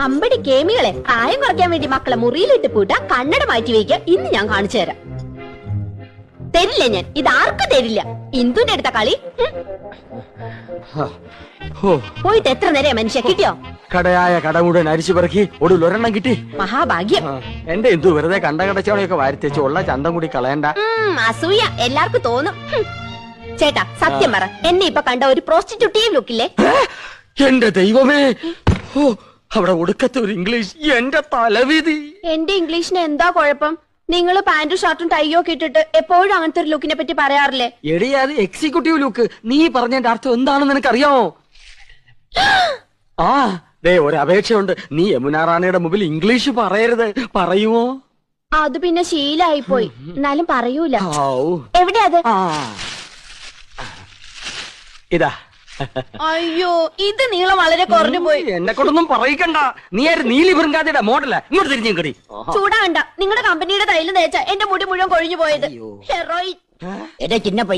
അമ്പടി കേമികളെ പ്രായം കുറയ്ക്കാൻ വേണ്ടി മക്കളെ മുറിയിലിട്ട് പൂട്ട കണ്ണട മാറ്റി വയ്ക്കുക. ഇന്ന് ഞാൻ കാണിച്ചു തരാം. തരില്ല ഞാൻ, ഇതാർക്കും തരില്ല. ഇന്ദുന്റെ അടുത്ത കളി. പോയിട്ട് എത്ര നേരം മനുഷ്യ കിട്ടിയോ? കടയായ കട മുഴുവൻ അരിച്ചു പെറുക്കി ഒടുവിൽ ഒരെണ്ണം കിട്ടി. മഹാഭാഗ്യം. എന്റെ എന്തു വെറുതെ കണ്ട കടച്ചവളെയൊക്കെ വാരിത്തേച്ച് ഉള്ള ചന്തം കൂടി കളയണ്ട. അസൂയ എല്ലാവർക്കും തോന്നും. ചേട്ടാ സത്യം പറ, എന്നെ ഇപ്പൊ കണ്ട ഒരു പ്രോസ്റ്റിറ്റ്യൂട്ടീവ് ലുക്കില്ലേ? എന്റെ ദൈവമേ, അവിടെ ഒടുക്കത്തെ ഒരു ഇംഗ്ലീഷ്. എന്റെ തലവിധി. എന്റെ ഇംഗ്ലീഷിന് എന്താ കുഴപ്പം? നിങ്ങള് പാന്റും ഷർട്ടും ടൈയോ ഒക്കെ ഇട്ടിട്ട് എപ്പോഴും അങ്ങനത്തെ ഒരു ലുക്കിനെ പറ്റി പറയാറില്ലേ? എടി അത് എക്സിക്യൂട്ടീവ് ലുക്ക്. നീ പറഞ്ഞതിന്റെ അർത്ഥം എന്താണെന്ന് നിനക്കറിയാമോ? ആ ദേ ഒരു അപേക്ഷയുണ്ട്. നീ യമുന റാണിയുടെ മുമ്പിൽ ഇംഗ്ലീഷ് പറയരുത്. പറയുമോ? അത് പിന്നെ ശീലായി പോയി. എന്നാലും പറയൂല. എവിടെയാ അത്? ഇതാ. അയ്യോ, ഇത് നീളം വളരെ കുറഞ്ഞു പോയി. എന്നെ കൊണ്ടൊന്നും പറയിക്കണ്ട. നീ ആര്? നീലി ബൃങ്കാതിയുടെ മോഡല. ഇങ്ങോട്ട് തിരിഞ്ഞു കടി. ചൂടാണ്ട. നിങ്ങളുടെ കമ്പനിയുടെ തൈല് തേച്ച എന്റെ മുടി മുഴുവൻ കൊഴിഞ്ഞു പോയത്. ഹെറോയിൻ. എന്റെ ചിന്ന പയ്യ